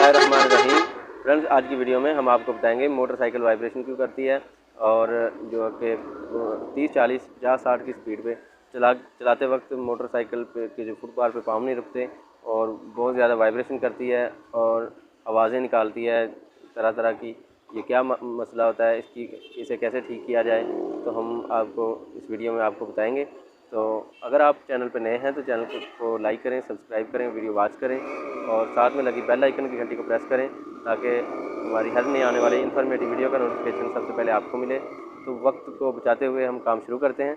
बिस्मिल्लाहिर्रहमानिर्रहीम। फ्रेंड्स, आज की वीडियो में हम आपको बताएंगे मोटरसाइकिल वाइब्रेशन क्यों करती है और जो कि 30, 40, 50, 60 की स्पीड पे चलाते वक्त मोटरसाइकिल पे के जो फुटपाथ पे पाँव नहीं रुकते और बहुत ज़्यादा वाइब्रेशन करती है और आवाज़ें निकालती है तरह तरह की। ये क्या मसला होता है, इसे कैसे ठीक किया जाए, तो हम आपको इस वीडियो में आपको बताएंगे। तो अगर आप चैनल पर नए हैं तो चैनल को लाइक करें, सब्सक्राइब करें, वीडियो वॉच करें और साथ में लगी बेल आइकन की घंटी को प्रेस करें ताकि हमारी हर नई आने वाली इन्फॉर्मेटिव वीडियो का नोटिफिकेशन सबसे पहले आपको मिले। तो वक्त को बचाते हुए हम काम शुरू करते हैं।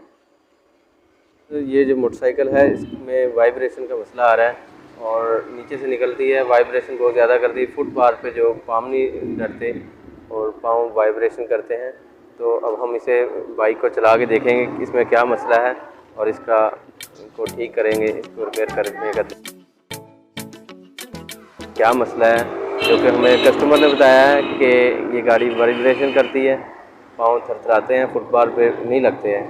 तो ये जो मोटरसाइकिल है इसमें वाइब्रेशन का मसला आ रहा है और नीचे से निकलती है, वाइब्रेशन बहुत ज़्यादा करती है। फुटपाथ पे जो पाँव नहीं डरते और पाँव वाइब्रेशन करते हैं। तो अब हम इसे बाइक को चला के देखेंगे कि इसमें क्या मसला है और इसको ठीक करेंगे, इसको रिपेयर करने का क्या मसला है, क्योंकि हमें कस्टमर ने बताया है कि ये गाड़ी वाइब्रेशन करती है, पाँव थरथराते हैं, फुटपाथ पे नहीं लगते हैं।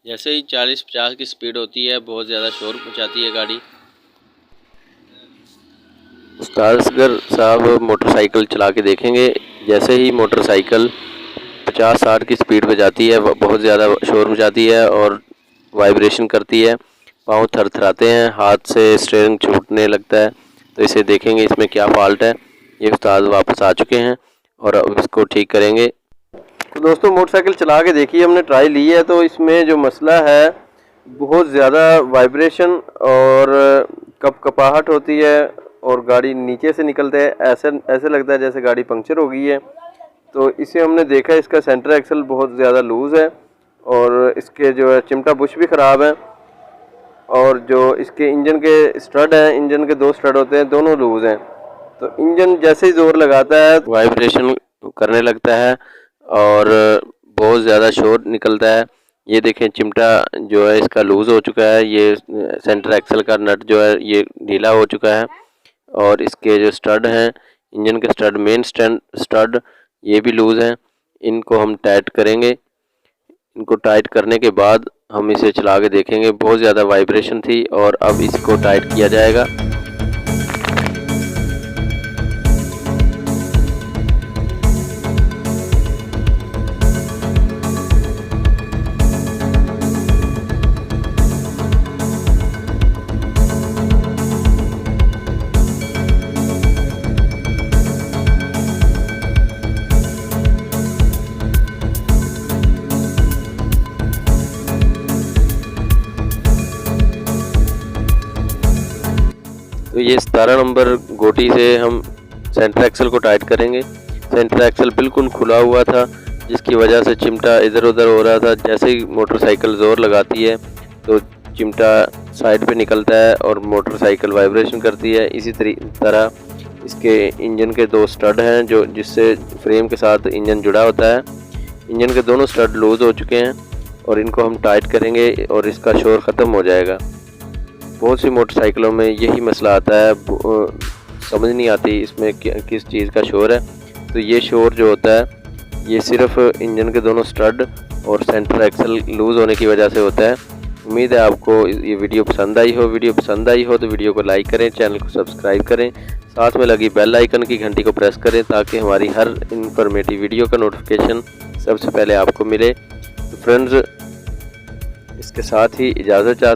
जैसे ही 40-50 की स्पीड होती है बहुत ज़्यादा शोर मचाती है गाड़ी। उस्ताद असगर साहब मोटरसाइकिल चला के देखेंगे। जैसे ही मोटरसाइकिल 50-60 की स्पीड पे जाती है बहुत ज़्यादा शोर मचाती है और वाइब्रेशन करती है, पाँव थरथराते हैं, हाथ से स्टीयरिंग छूटने लगता है। तो इसे देखेंगे इसमें क्या फॉल्ट है। ये उस्ताद वापस आ चुके हैं और अब इसको ठीक करेंगे। तो दोस्तों, मोटरसाइकिल चला के देखिए, हमने ट्राई ली है। तो इसमें जो मसला है बहुत ज़्यादा वाइब्रेशन और कपकपाहट होती है और गाड़ी नीचे से निकलते हैं, ऐसे लगता है जैसे गाड़ी पंक्चर हो गई है। तो इसे हमने देखा, इसका सेंटर एक्सल बहुत ज़्यादा लूज़ है और इसके जो है चिमटा बुश भी ख़राब है और जो इसके इंजन के स्टड हैं, इंजन के 2 स्टड होते हैं, दोनों लूज़ हैं। तो इंजन जैसे ही ज़ोर लगाता है वाइब्रेशन करने लगता है और बहुत ज़्यादा शोर निकलता है। ये देखें, चिमटा जो है इसका लूज़ हो चुका है। ये सेंटर एक्सल का नट जो है ये ढीला हो चुका है और इसके जो स्टड हैं, इंजन के स्टड, मेन स्टड, ये भी लूज़ हैं। इनको हम टाइट करेंगे। इनको टाइट करने के बाद हम इसे चला के देखेंगे। बहुत ज़्यादा वाइब्रेशन थी और अब इसको टाइट किया जाएगा। तो ये 17 नंबर गोटी से हम सेंटर एक्सल को टाइट करेंगे। सेंटर एक्सल बिल्कुल खुला हुआ था जिसकी वजह से चिमटा इधर उधर हो रहा था। जैसे ही मोटरसाइकिल ज़ोर लगाती है तो चिमटा साइड पे निकलता है और मोटरसाइकिल वाइब्रेशन करती है। इसी तरह इसके इंजन के 2 स्टड हैं जो जिससे फ्रेम के साथ इंजन जुड़ा होता है। इंजन के दोनों स्टड लूज़ हो चुके हैं और इनको हम टाइट करेंगे और इसका शोर ख़त्म हो जाएगा। बहुत सी मोटरसाइकिलों में यही मसला आता है, समझ नहीं आती इसमें किस चीज़ का शोर है। तो ये शोर जो होता है ये सिर्फ इंजन के दोनों स्टड और सेंटर एक्सल लूज़ होने की वजह से होता है। उम्मीद है आपको ये वीडियो पसंद आई हो। वीडियो पसंद आई हो तो वीडियो को लाइक करें, चैनल को सब्सक्राइब करें, साथ में लगी बेल आइकन की घंटी को प्रेस करें ताकि हमारी हर इन्फॉर्मेटिव वीडियो का नोटिफिकेशन सबसे पहले आपको मिले। तो फ्रेंड्स, इसके साथ ही इजाज़त चाहते